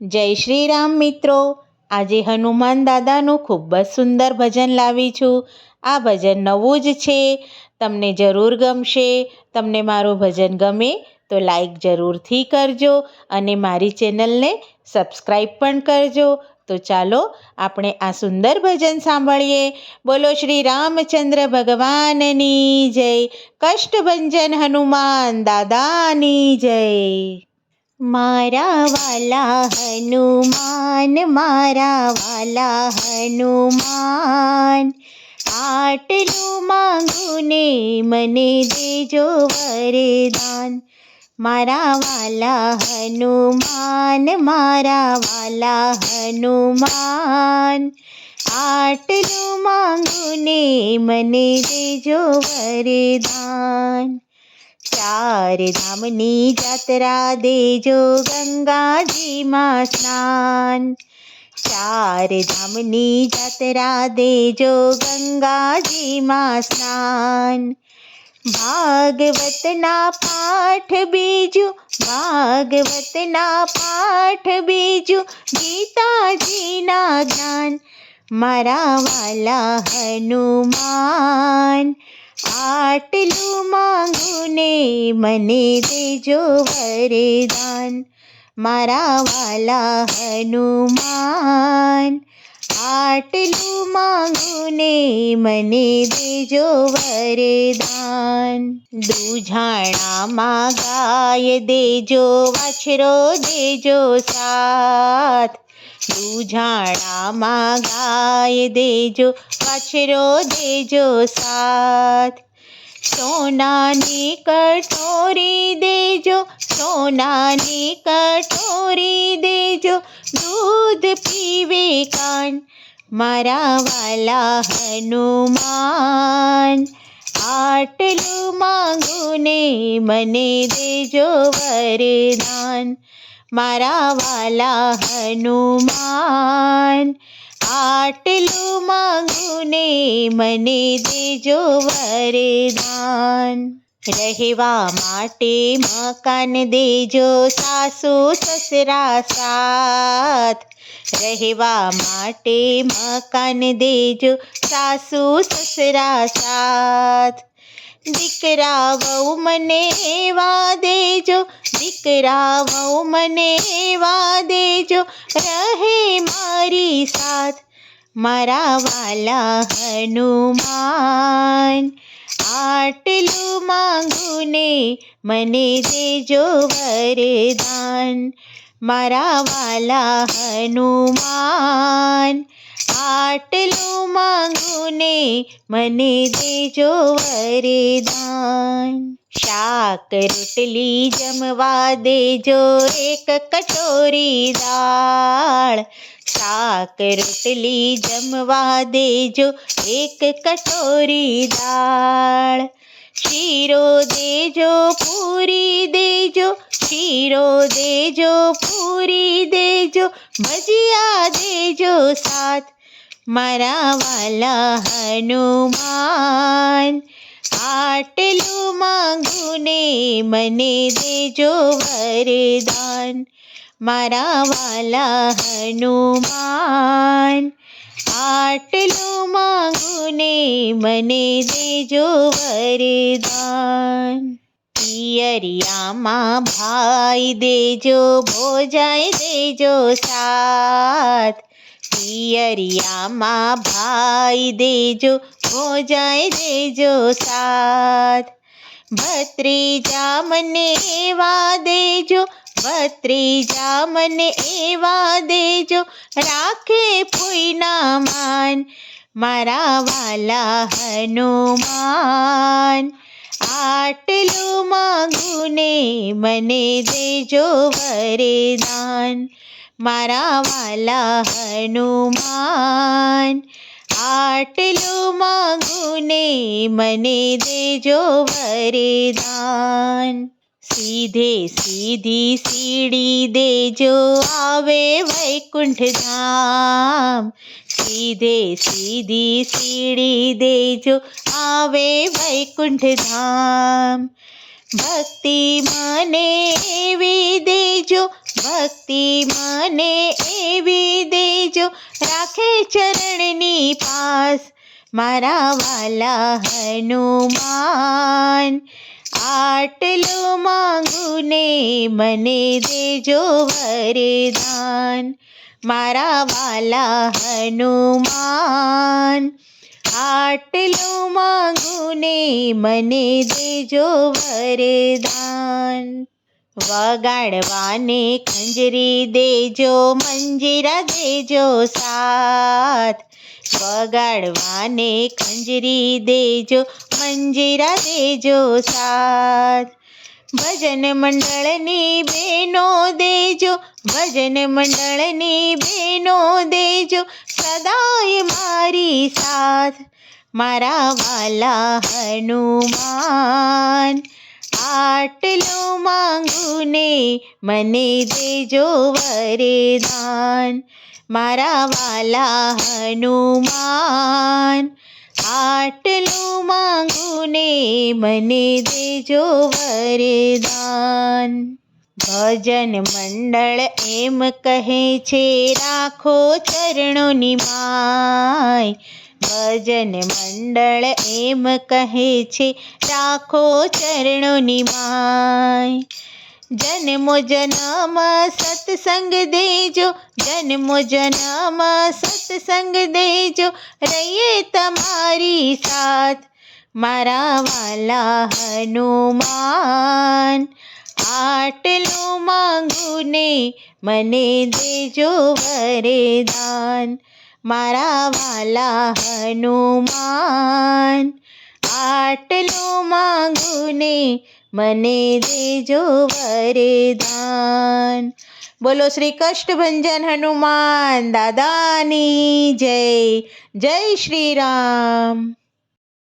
જય શ્રી રામ મિત્રો. આજે હનુમાન દાદાનું ખૂબ જ સુંદર ભજન લાવી છું. આ ભજન નવું જ છે, તમને જરૂર ગમશે. તમને મારું ભજન ગમે તો લાઈક જરૂરથી કરજો અને મારી ચેનલને સબસ્ક્રાઈબ પણ કરજો. તો ચાલો આપણે આ સુંદર ભજન સાંભળીએ. બોલો શ્રી રામચંદ્ર ભગવાનની જય. કષ્ટભંજન હનુમાન દાદાની જય. મારા વાલા હનુમાન, મારા વાલા હનુમાન, આટલું માંગુ ને મને દેજો વરદાન. મારા વાલા હનુમાન, મારા વાલા હનુમાન, આટલું માંગુ ને મને દેજો વરદાન. ચાર ધામની જાત્રા દેજો, ગંગાજીમાં સ્નાન. ચાર ધામની જાત્રા દેજો, ગંગાજીમાં સ્નાન. ભાગવતના પાઠ બીજું, ભાગવતના પાઠ બીજું, ગીતાજીના જ્ઞાન. મારા વાલા હનુમાન, આટલું માંગુ ને મને દેજો વરદાન. મારા વાલા હનુમાન, આટલું માંગુ ને મને દેજો વરદાન. દૂજાણામાં ગાય દેજો, વાછરો દેજો સાથ. દૂજાણામાં ગાય દેજો, વાછરો દેજો સાથ. સોનાની કટોરી દેજો, સોનાની કટોરી દેજો, દૂધ પીવે કાન. મારા વાલા હનુમાન, આટલું માંગુ ને મને દેજો વરદાન. મારા વાલા હનુમાન, આટલું માંગુ ને મને દેજો વરદાન. રહેવા માટે મકાન દેજો, સાસુ સસરા સાથ. રહેવા માટે મકાન દેજો, સાસુ સસરા સાથ. દીકરા વહુ મને એવા દેજો, દીકરા વહુ મને એવા દેજો, રહે મારી સાથ. મારા વાલા હનુમાન, આટલું માંગુ ને મને દેજો વરદાન. મારા વાલા હનુમાન, આટલું માંગુ ને મને દેજો વરદાન. શાક રોટલી જમવા દેજો, એક કટોરી દાળ. શાક રોટલી જમવા દેજો, એક કટોરી દાળ. શીરો દેજો, પૂરી દેજો, શીરો દેજો, પૂરી દેજો, ભજીયા દેજો સાથ. મારા વાલા હનુમાન, આટલું માંગુ ને મને દેજો વરદાન. મારા વાલા હનુમાન, આટલું માંગુ ને મને દેજો વરદાન. પિયરિયામાં ભાઈ દેજો, ભોજાઈ દેજો સાથ. પિયરિયામાં ભાઈ દેજો, ભોજાઈ દેજો સાથ. ભત્રીજા મને એવા દેજો, ભત્રીજા મને એવા દેજો, રાખે ફૂઈના માન. મારા વાલા હનુમાન, આટલું માંગુ ને મને દેજો વરદાન. મારા વાલા હનુમાન, આટલું માંગુ ને મને દેજો વરદાન. સીધે સીધી સીડી દેજો, આવે વૈકુંઠ ધામ. સીધે સીધી સીડી દેજો, આવે વૈકુંઠ ધામ. ભક્તિ મને એવી દેજો, ભક્તિ મને એવી દેજો, રાખે ચરણની પાસ મારા વાલા હનુમાન. આટલું માંગુ ને મને દેજો વરદાન મારા વાલા હનુમાન. આટલું માંગુ ને મને દેજો વરદાન. વગાડવાને ખંજરી દેજો, મંજીરા દેજો સાથ. વગાડવાને ખંજરી દેજો, મંજીરા દેજો સાથ. ભજન મંડળની બહેનો દેજો, ભજન મંડળની બહેનો દેજો, સદાય મારી સાથ મારા વાલા હનુમાન. આટલું માંગુ ને મને દેજો વરદાન મારા વાલા હનુમાન. આટલું માંગુ ને મને દેજો વરદાન. ભજન મંડળ એમ કહે છે, રાખો ચરણોની માય. ભજન મંડળ એમ કહે છે, રાખો ચરણોની માય. જન્મો જન્મ સત્સંગ દેજો, જન્મો જન્મ સત્સંગ દેજો, રહીએ તમારી સાથ મારા વાલા હનુમાન. આટલું માંગુ ને મને દેજો વરદાન મારા વાલા હનુમાન. આટલું માંગુ ને મને દેજો વરદાન. બોલો શ્રી કષ્ટભંજન હનુમાન દાદાની જય. જય શ્રી રામ.